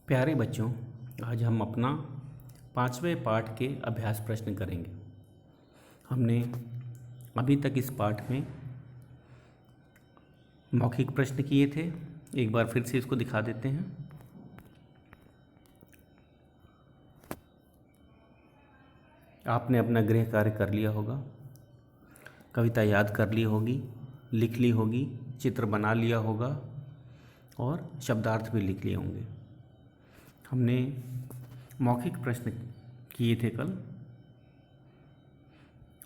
प्यारे बच्चों, आज हम अपना 5वें पाठ के अभ्यास प्रश्न करेंगे। हमने अभी तक इस पाठ में मौखिक प्रश्न किए थे। एक बार फिर से इसको दिखा देते हैं। आपने अपना गृह कार्य कर लिया होगा, कविता याद कर ली होगी, लिख ली होगी, चित्र बना लिया होगा और शब्दार्थ भी लिख लिए होंगे। हमने मौखिक प्रश्न किए थे कल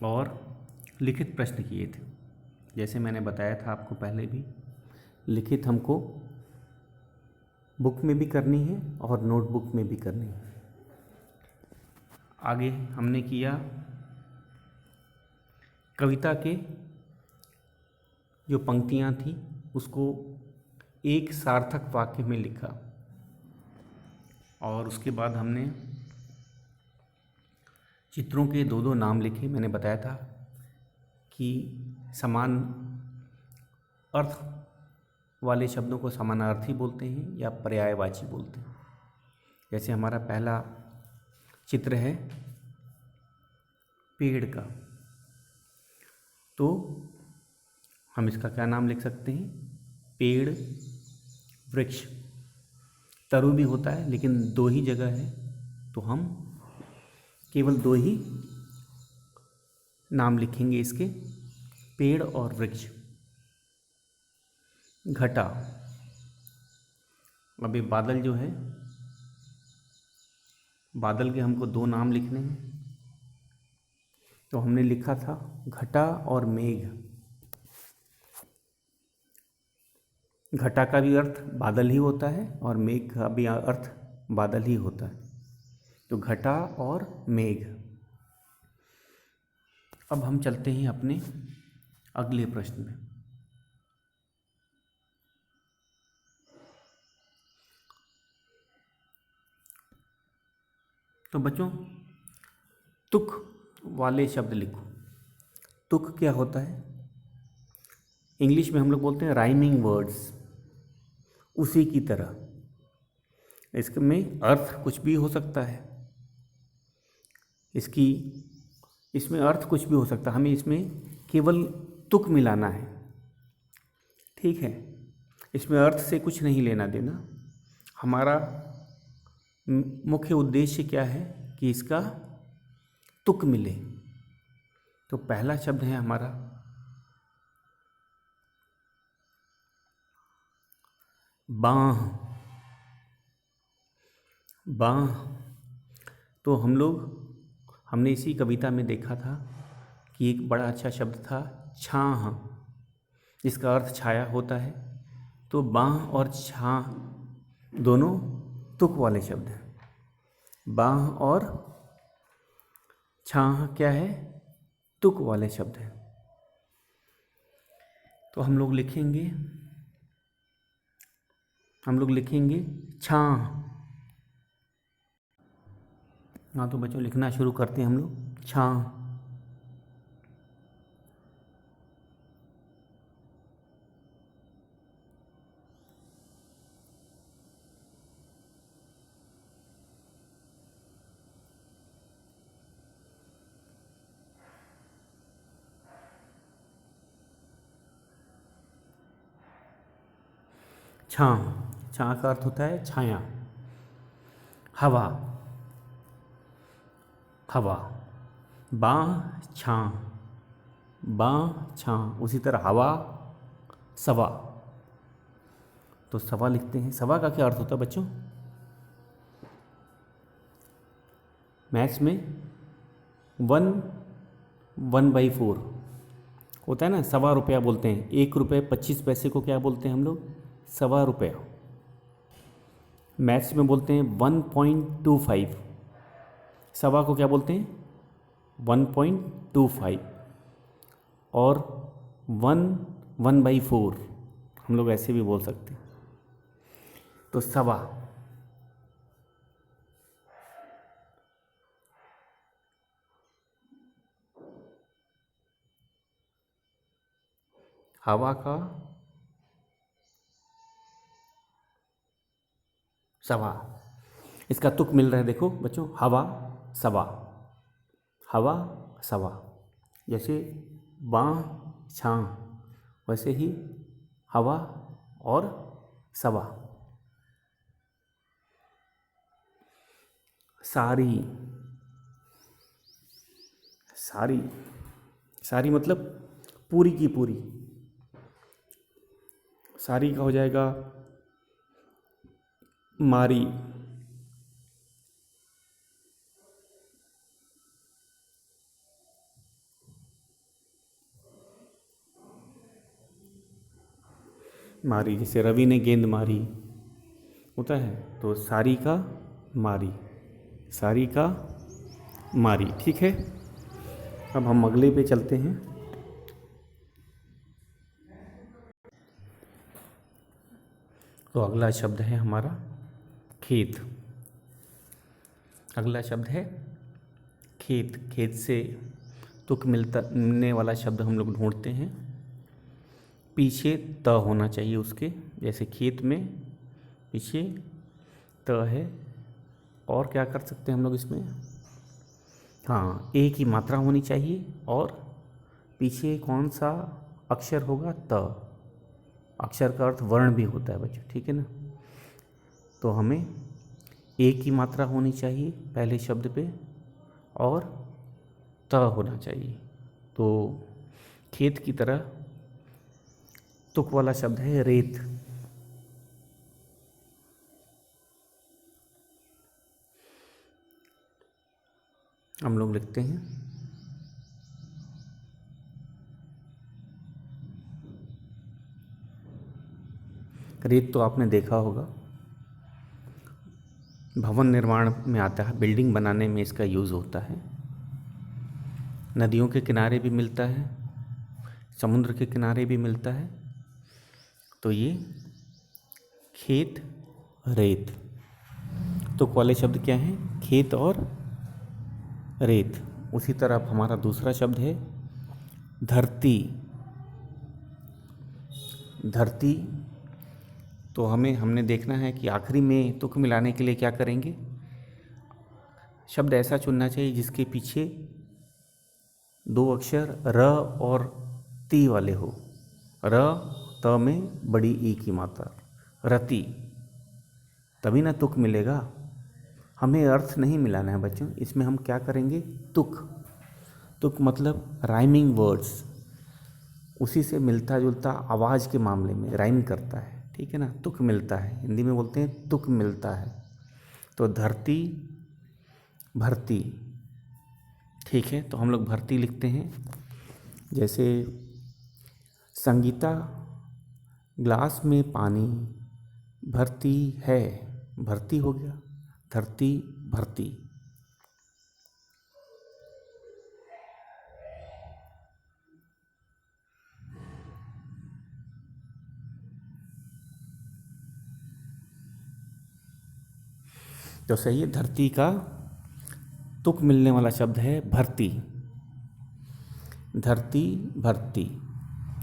और लिखित प्रश्न किए थे। जैसे मैंने बताया था आपको पहले भी, लिखित हमको बुक में भी करनी है और नोटबुक में भी करनी है। आगे हमने किया कविता के जो पंक्तियाँ थी उसको एक सार्थक वाक्य में लिखा और उसके बाद हमने चित्रों के दो दो नाम लिखे। मैंने बताया था कि समान अर्थ वाले शब्दों को समानार्थी बोलते हैं या पर्यायवाची बोलते हैं। जैसे हमारा पहला चित्र है पेड़ का, तो हम इसका क्या नाम लिख सकते हैं? पेड़, वृक्ष। तरु भी होता है लेकिन दो ही जगह है, तो हम केवल दो ही नाम लिखेंगे इसके, पेड़ और वृक्ष। घटा, अभी बादल जो है, बादल के हमको दो नाम लिखने हैं, तो हमने लिखा था घटा और मेघ। घटा का भी अर्थ बादल ही होता है और मेघ का भी अर्थ बादल ही होता है, तो घटा और मेघ। अब हम चलते हैं अपने अगले प्रश्न में। तो बच्चों, तुक वाले शब्द लिखो। तुक क्या होता है? इंग्लिश में हम लोग बोलते हैं राइमिंग वर्ड्स, उसी की तरह। इसमें अर्थ कुछ भी हो सकता है, इसमें अर्थ कुछ भी हो सकता है, हमें इसमें केवल तुक मिलाना है, ठीक है? इसमें अर्थ से कुछ नहीं लेना देना। हमारा मुख्य उद्देश्य क्या है कि इसका तुक मिले। तो पहला शब्द है हमारा बाँह। बाँह, तो हमने इसी कविता में देखा था कि एक बड़ा अच्छा शब्द था छाह, जिसका अर्थ छाया होता है। तो बाँह और छाह दोनों तुक वाले शब्द हैं। बाँह और छाह क्या है? तुक वाले शब्द हैं। तो हम लोग लिखेंगे छाह। हाँ, तो बच्चों लिखना शुरू करते हैं हम लोग। छाह, छाह। छाह का अर्थ होता है छाया। हवा, हवा। बाँह छाह, बाँह छाह, उसी तरह हवा, सवा। तो सवा लिखते हैं। सवा का क्या अर्थ होता है बच्चों? मैथ्स में 1/4 होता है ना, सवा रुपया बोलते हैं। 1 रुपये 25 पैसे को क्या बोलते हैं हम लोग? सवा रुपया। मैथ्स में बोलते हैं 1.25। सवा को क्या बोलते हैं? 1.25। और 1/4 हम लोग ऐसे भी बोल सकते हैं। तो सवा। हवा का सवा। इसका तुक मिल रहा है, देखो बच्चों, हवा सवा, हवा सवा, जैसे बाँ छाँ, वैसे ही हवा और सवा। सारी, सारी, सारी मतलब पूरी की पूरी। सारी का हो जाएगा मारी, मारी, जैसे रवि ने गेंद मारी होता है, तो सारी का मारी, सारी का मारी। ठीक है, अब हम अगले पे चलते हैं। तो अगला शब्द है हमारा खेत। अगला शब्द है खेत। खेत से तुक मिलने वाला शब्द हम लोग ढूंढते हैं। पीछे त होना चाहिए उसके, जैसे खेत में पीछे त है। और क्या कर सकते हैं हम लोग इसमें, हाँ, ए की मात्रा होनी चाहिए और पीछे कौन सा अक्षर होगा, त। अक्षर का अर्थ वर्ण भी होता है बच्चों, ठीक है ना। तो हमें ए की मात्रा होनी चाहिए पहले शब्द पे और त होना चाहिए। तो खेत की तरह तुक वाला शब्द है रेत। हम लोग लिखते हैं रेत। तो आपने देखा होगा भवन निर्माण में आता है, बिल्डिंग बनाने में इसका यूज़ होता है। नदियों के किनारे भी मिलता है, समुद्र के किनारे भी मिलता है। तो ये खेत रेत। तुक वाले शब्द क्या हैं, खेत और रेत। उसी तरह हमारा दूसरा शब्द है धरती। धरती, तो हमने देखना है कि आखिरी में तुक मिलाने के लिए क्या करेंगे। शब्द ऐसा चुनना चाहिए जिसके पीछे दो अक्षर र और ती वाले हो। र त में बड़ी ई की मात्रा, रति, तभी ना तुक मिलेगा। हमें अर्थ नहीं मिलाना है बच्चों, इसमें हम क्या करेंगे, तुक। तुक मतलब राइमिंग वर्ड्स, उसी से मिलता जुलता आवाज़ के मामले में राइम करता है, ठीक है ना। तुक मिलता है, हिंदी में बोलते हैं तुक मिलता है। तो धरती, भरती, ठीक है। तो हम लोग भरती लिखते हैं। जैसे संगीता ग्लास में पानी भरती है, भरती हो गया, धरती भरती। तो सही है, धरती का तुक मिलने वाला शब्द है भरती। धरती भरती,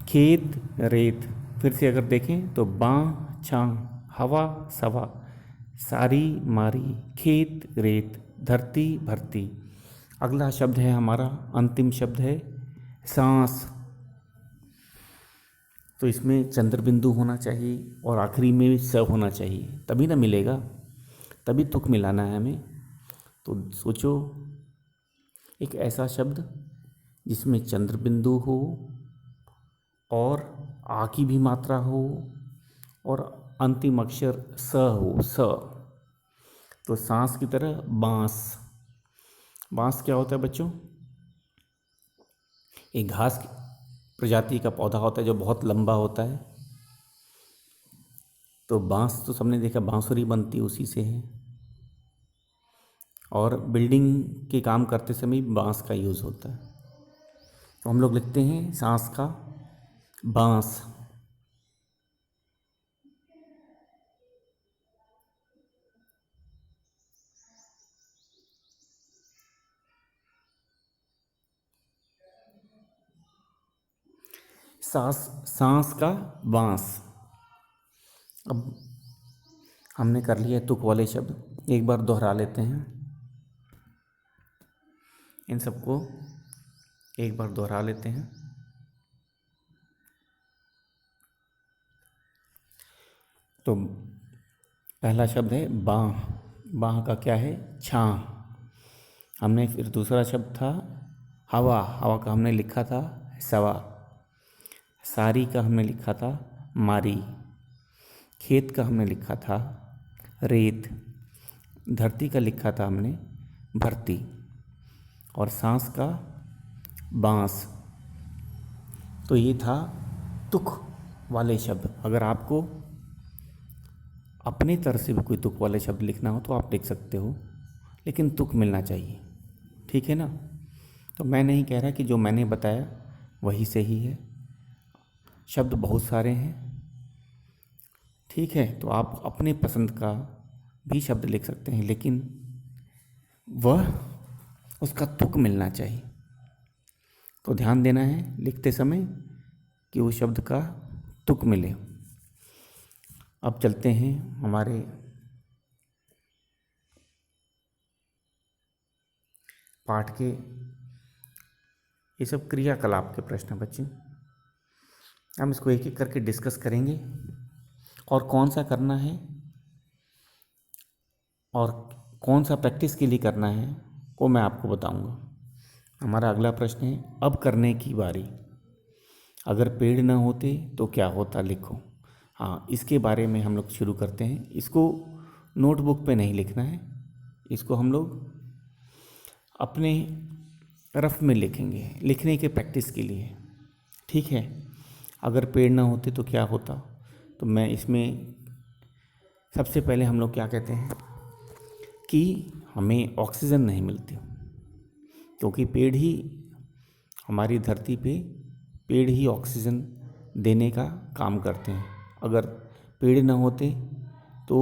खेत रेत। फिर से अगर देखें तो बाँ छाँ, हवा सवा, सारी मारी, खेत रेत, धरती भरती। अगला शब्द है हमारा, अंतिम शब्द है सांस। तो इसमें चंद्र बिंदु होना चाहिए और आखिरी में भी स होना चाहिए, तभी ना मिलेगा, तभी तुक मिलाना है हमें। तो सोचो एक ऐसा शब्द जिसमें चंद्र बिंदु हो और आ की भी मात्रा हो और अंतिम अक्षर स हो, स। तो सांस की तरह बांस। बांस क्या होता है बच्चों, एक घास की प्रजाति का पौधा होता है जो बहुत लंबा होता है। तो बांस तो सबने देखा, बांसुरी बनती उसी से है। और बिल्डिंग के काम करते समय बांस का यूज़ होता है। तो हम लोग लिखते हैं सांस का बांस। सांस, सांस का बांस। अब हमने कर लिया तुक वाले शब्द, एक बार दोहरा लेते हैं इन सबको, एक बार दोहरा लेते हैं। तो पहला शब्द है बाँह, बाँह का क्या है, छां। हमने फिर दूसरा शब्द था हवा, हवा का हमने लिखा था सवा। सारी का हमने लिखा था मारी। खेत का हमने लिखा था रेत। धरती का लिखा था हमने भरती। और सांस का बाँस। तो ये था तुक वाले शब्द। अगर आपको अपनी तरफ से भी कोई तुक वाले शब्द लिखना हो तो आप लिख सकते हो, लेकिन तुक मिलना चाहिए, ठीक है ना। तो मैं नहीं कह रहा कि जो मैंने बताया वही सही है, शब्द बहुत सारे हैं, ठीक है। तो आप अपने पसंद का भी शब्द लिख सकते हैं, लेकिन वह उसका तुक मिलना चाहिए। तो ध्यान देना है लिखते समय कि उस शब्द का तुक मिले। अब चलते हैं हमारे पाठ के, ये सब क्रियाकलाप के प्रश्न हैं बच्चे। हम इसको एक एक करके डिस्कस करेंगे और कौन सा करना है और कौन सा प्रैक्टिस के लिए करना है वो मैं आपको बताऊंगा। हमारा अगला प्रश्न है अब करने की बारी। अगर पेड़ न होते तो क्या होता, लिखो। हाँ, इसके बारे में हम लोग शुरू करते हैं। इसको नोटबुक पे नहीं लिखना है, इसको हम लोग अपने रफ में लिखेंगे, लिखने के प्रैक्टिस के लिए, ठीक है। अगर पेड़ ना होते तो क्या होता, तो मैं इसमें सबसे पहले हम लोग क्या कहते हैं कि हमें ऑक्सीजन नहीं मिलती, क्योंकि पेड़ ही हमारी धरती पे, पेड़ ही ऑक्सीजन देने का काम करते हैं। अगर पेड़ ना होते तो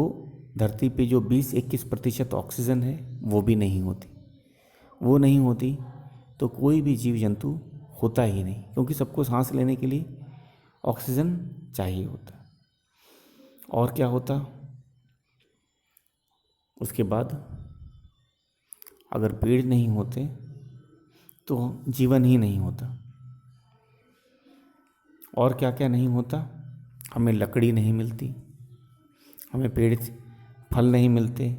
धरती पे जो 20-21% ऑक्सीजन है वो भी नहीं होती। वो नहीं होती तो कोई भी जीव जंतु होता ही नहीं, क्योंकि सबको सांस लेने के लिए ऑक्सीजन चाहिए होता। और क्या होता उसके बाद, अगर पेड़ नहीं होते तो जीवन ही नहीं होता। और क्या क्या नहीं होता, हमें लकड़ी नहीं मिलती, हमें पेड़ फल नहीं मिलते,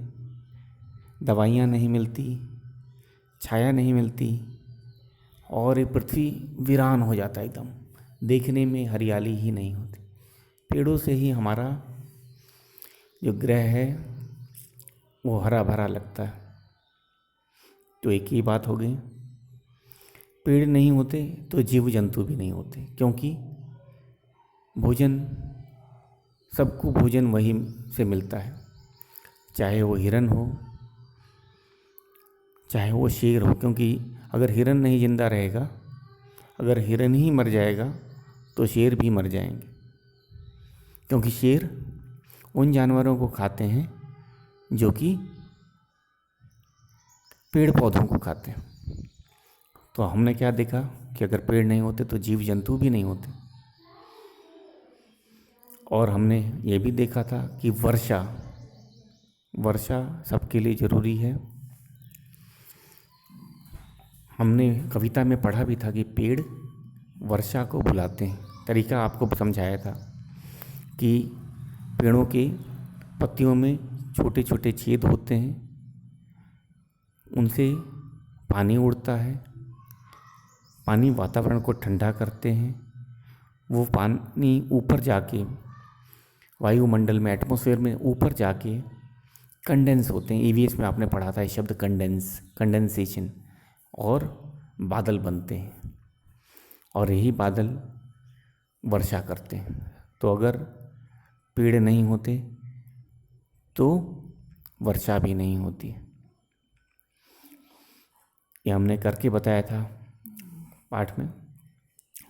दवाइयाँ नहीं मिलती, छाया नहीं मिलती, और ये पृथ्वी वीरान हो जाता है एकदम, देखने में हरियाली ही नहीं होती। पेड़ों से ही हमारा जो ग्रह है वो हरा भरा लगता है। तो एक ही बात हो गई, पेड़ नहीं होते तो जीव जंतु भी नहीं होते, क्योंकि भोजन, सबको भोजन वही से मिलता है, चाहे वो हिरन हो चाहे वो शेर हो। क्योंकि अगर हिरन नहीं जिंदा रहेगा, अगर हिरन ही मर जाएगा तो शेर भी मर जाएंगे, क्योंकि शेर उन जानवरों को खाते हैं जो कि पेड़ पौधों को खाते हैं। तो हमने क्या देखा कि अगर पेड़ नहीं होते तो जीव जंतु भी नहीं होते। और हमने ये भी देखा था कि वर्षा सबके लिए ज़रूरी है। हमने कविता में पढ़ा भी था कि पेड़ वर्षा को बुलाते हैं। तरीका आपको समझाया था कि पेड़ों के पत्तियों में छोटे छोटे छेद होते हैं, उनसे पानी उड़ता है, पानी वातावरण को ठंडा करते हैं। वो पानी ऊपर जाके वायुमंडल में, एटमॉस्फेयर में ऊपर जाके कंडेंस होते हैं। ईवीएस में आपने पढ़ा था ये शब्द कंडेंसेशन, और बादल बनते हैं, और यही बादल वर्षा करते हैं। तो अगर पेड़ नहीं होते तो वर्षा भी नहीं होती। ये हमने करके बताया था पाठ में।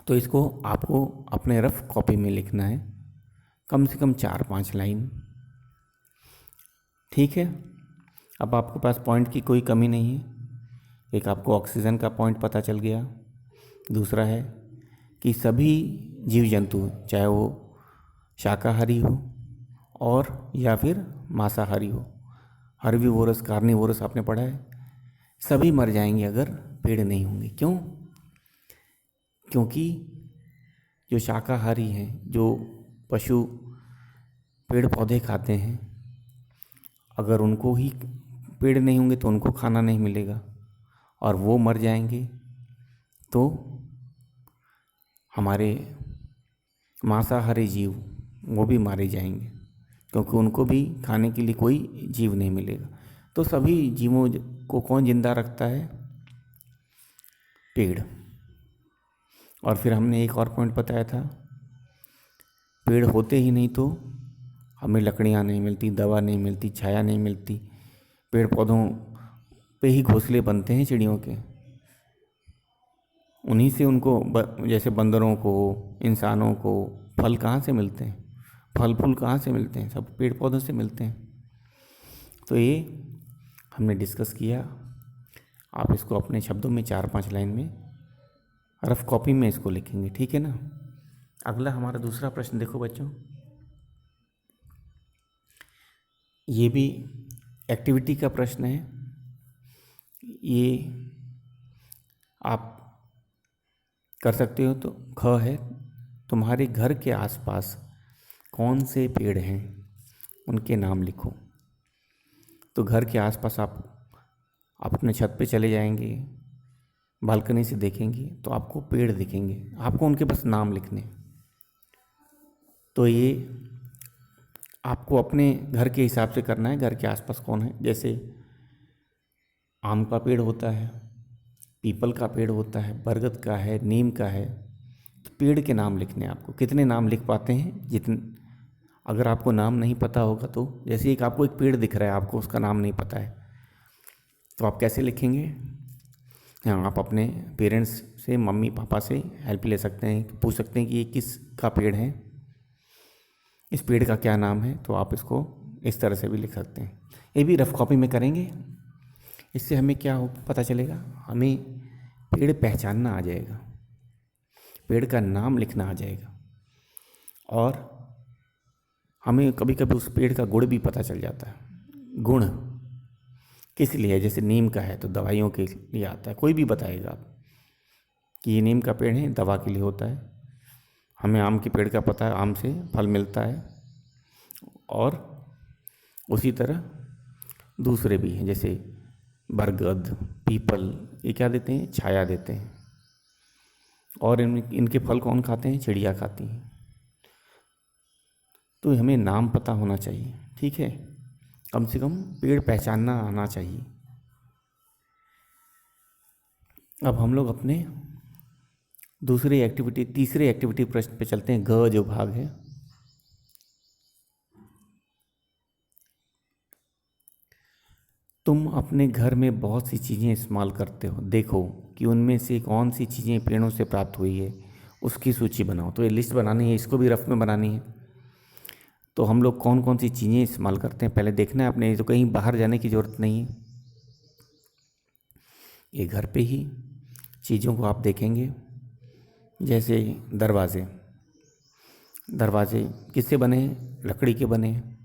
तो इसको आपको अपने रफ कॉपी में लिखना है, कम से कम 4-5 लाइन, ठीक है। अब आपके पास पॉइंट की कोई कमी नहीं है। एक आपको ऑक्सीजन का पॉइंट पता चल गया, दूसरा है कि सभी जीव जंतु, चाहे वो शाकाहारी हो और या फिर मांसाहारी हो। हर्बीवोरस, कार्निवोरस आपने पढ़ा है, सभी मर जाएंगे अगर पेड़ नहीं होंगे। क्यों? क्योंकि जो शाकाहारी हैं, जो पशु पेड़ पौधे खाते हैं, अगर उनको ही पेड़ नहीं होंगे तो उनको खाना नहीं मिलेगा और वो मर जाएंगे तो हमारे मांसाहारी जीव वो भी मारे जाएंगे, क्योंकि उनको भी खाने के लिए कोई जीव नहीं मिलेगा। तो सभी जीवों को कौन जिंदा रखता है? पेड़। और फिर हमने एक और पॉइंट बताया था, पेड़ होते ही नहीं तो हमें लकड़ियाँ नहीं मिलती, दवा नहीं मिलती, छाया नहीं मिलती। पेड़ पौधों पे ही घोंसले बनते हैं चिड़ियों के, उन्हीं से उनको जैसे बंदरों को, इंसानों को फल कहाँ से मिलते हैं? फल फूल कहाँ से मिलते हैं? सब पेड़ पौधों से मिलते हैं। तो ये हमने डिस्कस किया। आप इसको अपने शब्दों में 4-5 लाइन में रफ कॉपी में इसको लिखेंगे, ठीक है ना। अगला हमारा दूसरा प्रश्न देखो बच्चों, ये भी एक्टिविटी का प्रश्न है। ये आप कर सकते हो। तो ख है, तुम्हारे घर के आसपास कौन से पेड़ हैं उनके नाम लिखो। तो घर के आसपास आप अपने छत पे चले जाएंगे, बालकनी से देखेंगे तो आपको पेड़ दिखेंगे, आपको उनके बस नाम लिखने। तो ये आपको अपने घर के हिसाब से करना है, घर के आसपास कौन है। जैसे आम का पेड़ होता है, पीपल का पेड़ होता है, बरगद का है, नीम का है। तो पेड़ के नाम लिखने हैं आपको। कितने नाम लिख पाते हैं? जितने, अगर आपको नाम नहीं पता होगा तो जैसे एक आपको एक पेड़ दिख रहा है, आपको उसका नाम नहीं पता है, तो आप कैसे लिखेंगे? हाँ, आप अपने पेरेंट्स से, मम्मी पापा से हेल्प ले सकते हैं, पूछ सकते हैं कि ये किस का पेड़ है, इस पेड़ का क्या नाम है। तो आप इसको इस तरह से भी लिख सकते हैं। ये भी रफ कॉपी में करेंगे। इससे हमें क्या हो पता चलेगा? हमें पेड़ पहचानना आ जाएगा, पेड़ का नाम लिखना आ जाएगा, और हमें कभी कभी उस पेड़ का गुण भी पता चल जाता है। गुण किस लिए है? जैसे नीम का है तो दवाइयों के लिए आता है, कोई भी बताएगा आप कि ये नीम का पेड़ है, दवा के लिए होता है। हमें आम के पेड़ का पता है, आम से फल मिलता है। और उसी तरह दूसरे भी हैं, जैसे बरगद, पीपल, ये क्या देते हैं? छाया देते हैं। और इनके फल कौन खाते हैं? चिड़िया खाती हैं। तो हमें नाम पता होना चाहिए, ठीक है। कम से कम पेड़ पहचानना आना चाहिए। अब हम लोग अपने तीसरे एक्टिविटी प्रश्न पे चलते हैं। ग जो भाग है, तुम अपने घर में बहुत सी चीज़ें इस्तेमाल करते हो, देखो कि उनमें से कौन सी चीज़ें पेड़ों से प्राप्त हुई है, उसकी सूची बनाओ। तो ये लिस्ट बनानी है, इसको भी रफ में बनानी है। तो हम लोग कौन कौन सी चीज़ें इस्तेमाल करते हैं पहले देखना है अपने। तो कहीं बाहर जाने की ज़रूरत नहीं है, ये घर पे ही चीज़ों को आप देखेंगे। जैसे दरवाज़े, दरवाजे किससे बने हैं? लकड़ी के बने हैं।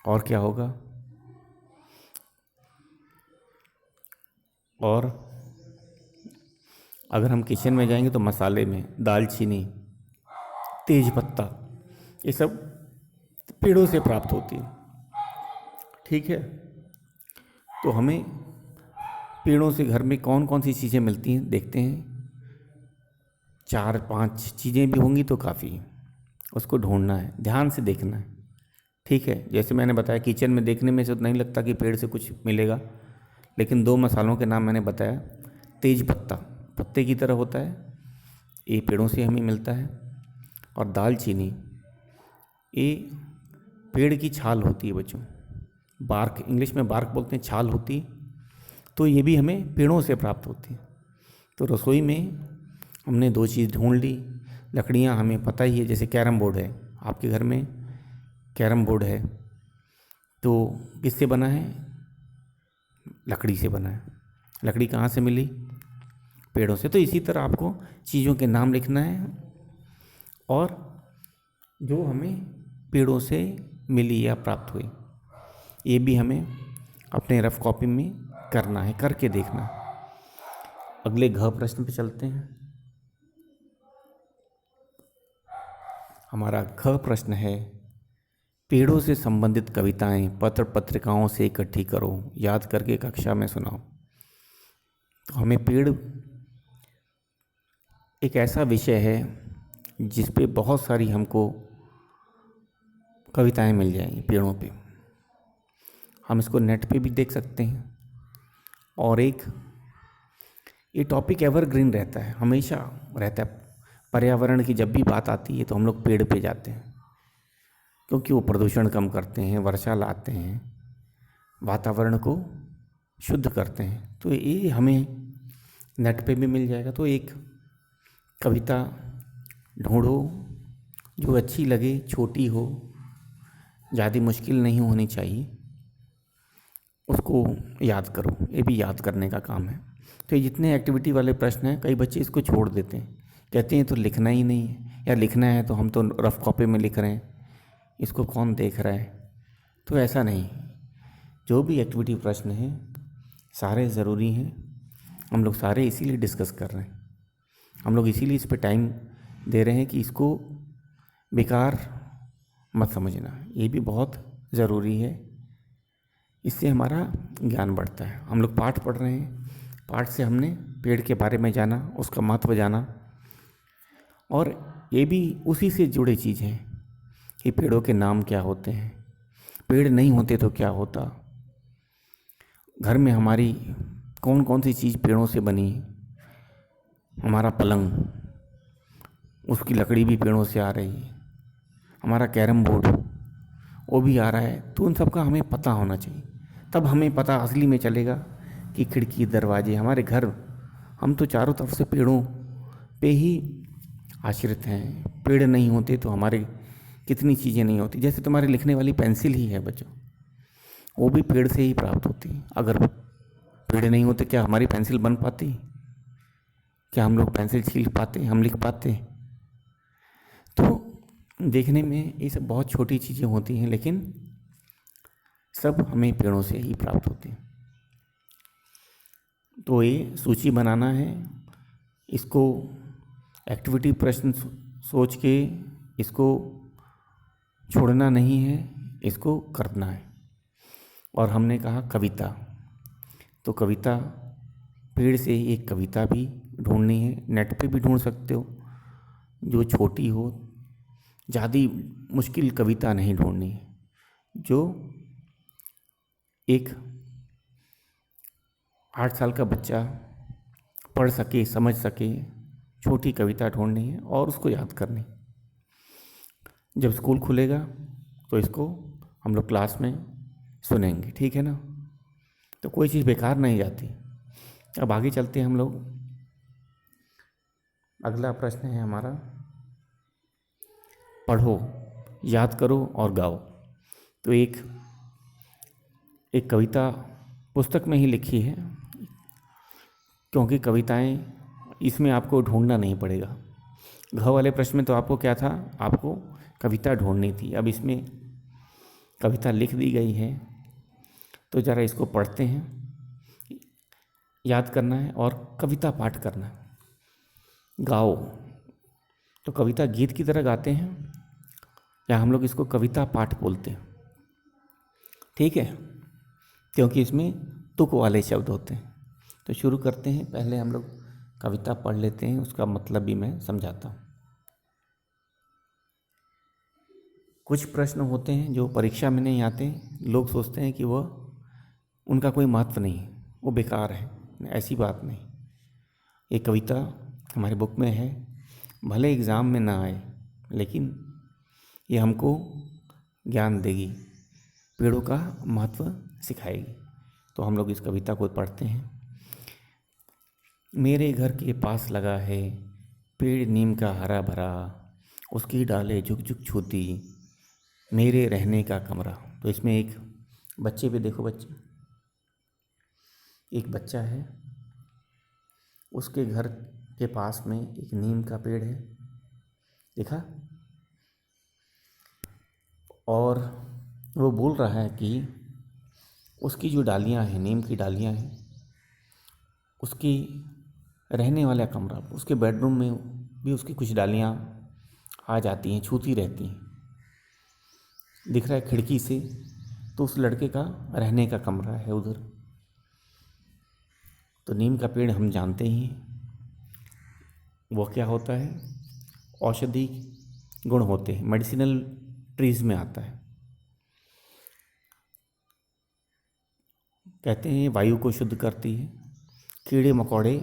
और क्या होगा? और अगर हम किचन में जाएंगे तो मसाले में दालचीनी, तेज पत्ता, ये सब पेड़ों से प्राप्त होती है, ठीक है। तो हमें पेड़ों से घर में कौन कौन सी चीज़ें मिलती हैं देखते हैं। 4-5 चीज़ें भी होंगी तो काफ़ी है, उसको ढूंढना है, ध्यान से देखना है, ठीक है। जैसे मैंने बताया, किचन में देखने में से तो नहीं लगता कि पेड़ से कुछ मिलेगा, लेकिन 2 मसालों के नाम मैंने बताया। तेज पत्ता पत्ते की तरह होता है, ये पेड़ों से हमें मिलता है। और दालचीनी, ये पेड़ की छाल होती है बच्चों, बार्क, इंग्लिश में बार्क बोलते हैं, छाल होती है। तो ये भी हमें पेड़ों से प्राप्त होती है। तो रसोई में हमने 2 चीज़ ढूंढ ली। लकड़ियाँ हमें पता ही है, जैसे कैरम बोर्ड है, आपके घर में कैरम बोर्ड है तो किससे बना है? लकड़ी से बना है। लकड़ी कहाँ से मिली? पेड़ों से। तो इसी तरह आपको चीज़ों के नाम लिखना है और जो हमें पेड़ों से मिली या प्राप्त हुई, ये भी हमें अपने रफ कॉपी में करना है, करके देखना। अगले घ प्रश्न पे चलते हैं। हमारा घ प्रश्न है, पेड़ों से संबंधित कविताएं पत्र पत्रिकाओं से इकट्ठी करो, याद करके कक्षा में सुनाओ। तो हमें पेड़ एक ऐसा विषय है जिस पे बहुत सारी हमको कविताएं मिल जाएंगी पेड़ों पे। हम इसको नेट पे भी देख सकते हैं। और एक ये टॉपिक एवरग्रीन रहता है, हमेशा रहता है। पर्यावरण की जब भी बात आती है तो हम लोग पेड़ पे जाते हैं, क्योंकि वो प्रदूषण कम करते हैं, वर्षा लाते हैं, वातावरण को शुद्ध करते हैं। तो ये हमें नेट पे भी मिल जाएगा। तो एक कविता ढूंढो जो अच्छी लगे, छोटी हो, ज़्यादा मुश्किल नहीं होनी चाहिए, उसको याद करो। ये भी याद करने का काम है। तो ये जितने एक्टिविटी वाले प्रश्न हैं, कई बच्चे इसको छोड़ देते हैं, कहते हैं तो लिखना ही नहीं है, या लिखना है तो हम तो रफ कॉपी में लिख रहे हैं, इसको कौन देख रहा है। तो ऐसा नहीं, जो भी एक्टिविटी प्रश्न हैं सारे ज़रूरी हैं। हम लोग सारे इसीलिए डिस्कस कर रहे हैं, हम लोग इसीलिए इस पर टाइम दे रहे हैं कि इसको बेकार मत समझना, ये भी बहुत ज़रूरी है। इससे हमारा ज्ञान बढ़ता है। हम लोग पाठ पढ़ रहे हैं, पाठ से हमने पेड़ के बारे में जाना, उसका महत्व जाना, और ये भी उसी से जुड़ी चीज़ हैं कि पेड़ों के नाम क्या होते हैं, पेड़ नहीं होते तो क्या होता, घर में हमारी कौन कौन सी चीज़ पेड़ों से बनी है। हमारा पलंग, उसकी लकड़ी भी पेड़ों से आ रही है। हमारा कैरम बोर्ड, वो भी आ रहा है। तो उन सब का हमें पता होना चाहिए, तब हमें पता असली में चलेगा कि खिड़की दरवाजे, हमारे घर, हम तो चारों तरफ से पेड़ों पे ही आश्रित हैं। पेड़ नहीं होते तो हमारे कितनी चीज़ें नहीं होती। जैसे तुम्हारे लिखने वाली पेंसिल ही है बच्चों, वो भी पेड़ से ही प्राप्त होती है। अगर पेड़ नहीं होते क्या हमारी पेंसिल बन पाती? क्या हम लोग पेंसिल छील पाते, हम लिख पाते? तो देखने में ये सब बहुत छोटी चीज़ें होती हैं, लेकिन सब हमें पेड़ों से ही प्राप्त होती हैं। तो ये सूची बनाना है, इसको एक्टिविटी प्रश्न सोच के इसको छोड़ना नहीं है, इसको करना है। और हमने कहा कविता, तो कविता, पेड़ से ही एक कविता भी ढूंढनी है। नेट पे भी ढूंढ सकते हो, जो छोटी हो, ज़्यादा मुश्किल कविता नहीं ढूंढनी है, जो एक 8 साल का बच्चा पढ़ सके, समझ सके, छोटी कविता ढूंढनी है और उसको याद करनी। जब स्कूल खुलेगा तो इसको हम लोग क्लास में सुनेंगे, ठीक है ना? तो कोई चीज़ बेकार नहीं जाती। अब आगे चलते हैं हम लोग। अगला प्रश्न है हमारा, पढ़ो, याद करो और गाओ। तो एक कविता पुस्तक में ही लिखी है, क्योंकि कविताएं इसमें आपको ढूंढना नहीं पड़ेगा। घ वाले प्रश्न में तो आपको क्या था, आपको कविता ढूंढनी थी। अब इसमें कविता लिख दी गई है, तो ज़रा इसको पढ़ते हैं, याद करना है और कविता पाठ करना है। गाओ, तो कविता गीत की तरह गाते हैं, या हम लोग इसको कविता पाठ बोलते हैं, ठीक है? क्योंकि इसमें तुक वाले शब्द होते हैं। तो शुरू करते हैं। पहले हम लोग कविता पढ़ लेते हैं, उसका मतलब भी मैं समझाता हूँ। कुछ प्रश्न होते हैं जो परीक्षा में नहीं आते, लोग सोचते हैं कि वह उनका कोई महत्व नहीं है, वो बेकार है। ऐसी बात नहीं। ये कविता हमारे बुक में है, भले एग्ज़ाम में ना आए, लेकिन ये हमको ज्ञान देगी, पेड़ों का महत्व सिखाएगी। तो हम लोग इस कविता को पढ़ते हैं। मेरे घर के पास लगा है पेड़ नीम का हरा भरा, उसकी डालें झुक झुक छूती, मेरे रहने का कमरा। तो इसमें एक बच्चे पे देखो, बच्चे, एक बच्चा है, उसके घर के पास में एक नीम का पेड़ है, देखा, और वो बोल रहा है कि उसकी जो डालियाँ हैं, नीम की डालियाँ हैं, उसकी रहने वाला कमरा, उसके बेडरूम में भी उसकी कुछ डालियाँ आ जाती हैं, छूती रहती हैं। दिख रहा है खिड़की से, तो उस लड़के का रहने का कमरा है उधर। तो नीम का पेड़ हम जानते ही हैं, वो क्या होता है, औषधि गुण होते हैं, मेडिसिनल ट्रीज में आता है। कहते हैं वायु को शुद्ध करती है। कीड़े मकोड़े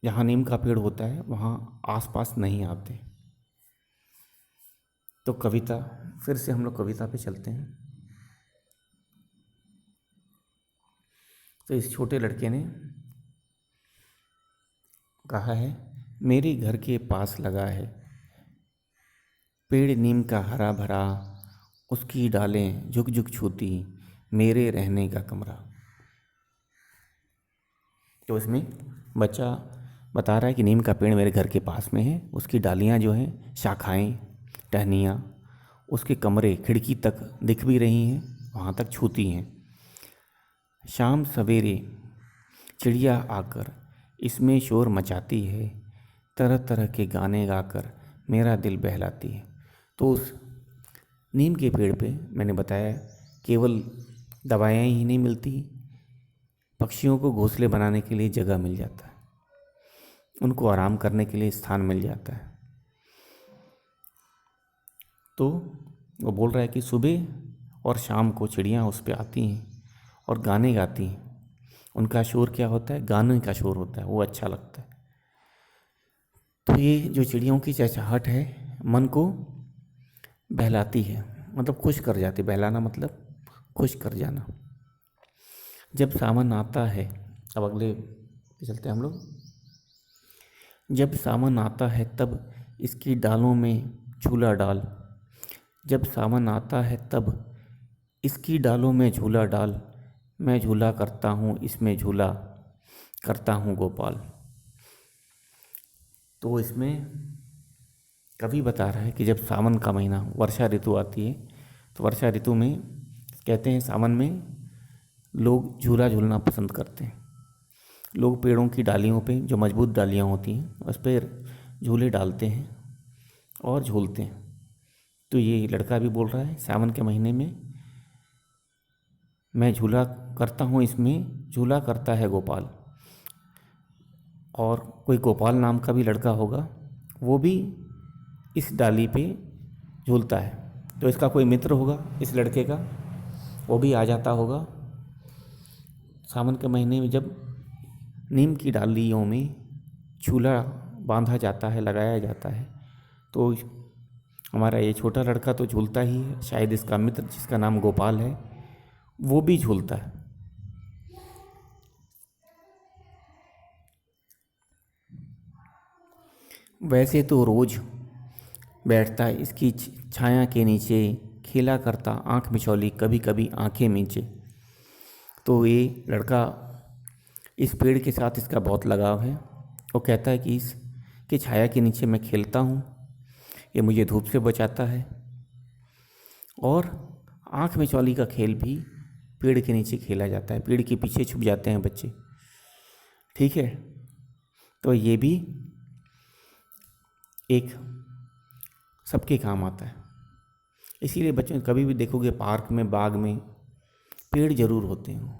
जहाँ नीम का पेड़ होता है वहाँ आसपास नहीं आते। तो कविता, फिर से हम लोग कविता पे चलते हैं। तो इस छोटे लड़के ने कहा है, मेरे घर के पास लगा है पेड़ नीम का हरा भरा, उसकी डालें झुक झुक छूती, मेरे रहने का कमरा। तो इसमें बच्चा बता रहा है कि नीम का पेड़ मेरे घर के पास में है, उसकी डालियाँ जो हैं, शाखाएँ, टहनियाँ उसके कमरे खिड़की तक दिख भी रही हैं, वहाँ तक छूती हैं। शाम सवेरे चिड़िया आकर इसमें शोर मचाती है, तरह तरह के गाने गाकर मेरा दिल बहलाती है। तो उस नीम के पेड़ पे मैंने बताया केवल दवाएं ही नहीं मिलती, पक्षियों को घोंसले बनाने के लिए जगह मिल जाता है, उनको आराम करने के लिए स्थान मिल जाता है। तो वो बोल रहा है कि सुबह और शाम को चिड़ियाँ उस पर आती हैं और गाने गाती हैं। उनका शोर क्या होता है, गाने का शोर होता है, वो अच्छा लगता है। तो ये जो चिड़ियों की चहचहाहट है मन को बहलाती है, मतलब खुश कर जाती। बहलाना मतलब खुश कर जाना। जब सावन आता है, अब अगले पे चलते हैं हम लोग। जब सावन आता है तब इसकी डालों में झूला डाल, जब सावन आता है तब इसकी डालों में झूला डाल, मैं झूला करता हूँ इसमें झूला करता हूँ गोपाल। तो इसमें कवि बता रहा है कि जब सावन का महीना, वर्षा ऋतु आती है, तो वर्षा ऋतु में कहते हैं सावन में लोग झूला झूलना पसंद करते हैं। लोग पेड़ों की डालियों पे, जो मजबूत डालियाँ होती हैं, उस पर झूले डालते हैं और झूलते हैं। तो ये लड़का भी बोल रहा है सावन के महीने में मैं झूला करता हूँ, इसमें झूला करता है गोपाल। और कोई गोपाल नाम का भी लड़का होगा, वो भी इस डाली पे झूलता है। तो इसका कोई मित्र होगा इस लड़के का, वो भी आ जाता होगा सावन के महीने में। जब नीम की डालियों में झूला बांधा जाता है, लगाया जाता है, तो हमारा ये छोटा लड़का तो झूलता ही है, शायद इसका मित्र जिसका नाम गोपाल है वो भी झूलता है। वैसे तो रोज बैठता इसकी छाया के नीचे, खेला करता आँख मिचौली कभी कभी आँखें मींचे। तो ये लड़का, इस पेड़ के साथ इसका बहुत लगाव है। वो कहता है कि इसकी छाया के नीचे मैं खेलता हूँ, ये मुझे धूप से बचाता है। और आँख मिचौली का खेल भी पेड़ के नीचे खेला जाता है, पेड़ के पीछे छुप जाते हैं बच्चे, ठीक है। तो ये भी एक सबके काम आता है। इसीलिए बच्चों कभी भी देखोगे पार्क में, बाग में पेड़ जरूर होते हैं।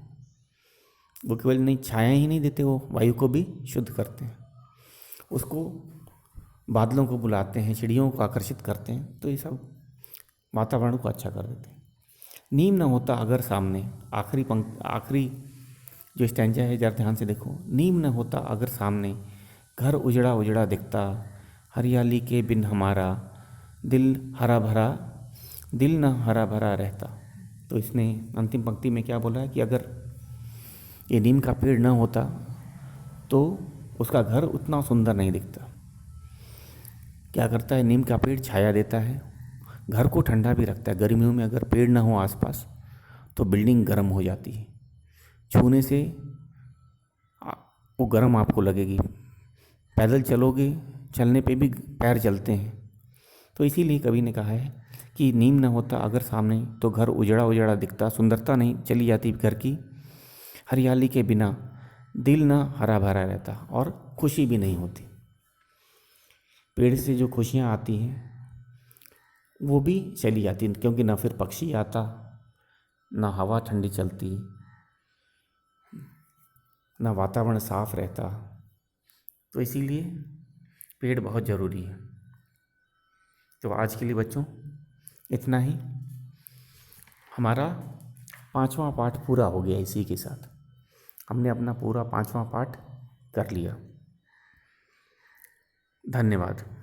वो केवल नहीं छाया ही नहीं देते, वो वायु को भी शुद्ध करते हैं, उसको बादलों को बुलाते हैं, चिड़ियों को आकर्षित करते हैं। तो ये सब वातावरण को अच्छा कर देते हैं। नीम न होता अगर सामने, आखिरी जो स्टैंजा है जरा ध्यान से देखो। नीम न होता अगर सामने, घर उजड़ा उजड़ा दिखता, हरियाली के बिन हमारा दिल हरा भरा, दिल न हरा भरा रहता। तो इसने अंतिम पंक्ति में क्या बोला है कि अगर ये नीम का पेड़ न होता तो उसका घर उतना सुंदर नहीं दिखता। क्या करता है, नीम का पेड़ छाया देता है, घर को ठंडा भी रखता है। गर्मियों में अगर पेड़ ना हो आसपास तो बिल्डिंग गर्म हो जाती है, छूने से वो गर्म आपको लगेगी। पैदल चलोगे, चलने पे भी पैर जलते हैं। तो इसीलिए कवि ने कहा है कि नीम न होता अगर सामने तो घर उजड़ा उजड़ा दिखता, सुंदरता नहीं चली जाती घर की। हरियाली के बिना दिल ना हरा भरा रहता और खुशी भी नहीं होती। पेड़ से जो खुशियाँ आती हैं वो भी चली जाती, क्योंकि ना फिर पक्षी आता, ना हवा ठंडी चलती, ना वातावरण साफ रहता। तो इसीलिए पेड़ बहुत ज़रूरी है। तो आज के लिए बच्चों इतना ही। हमारा 5वां पाठ पूरा हो गया। इसी के साथ हमने अपना पूरा 5वां पाठ कर लिया। धन्यवाद।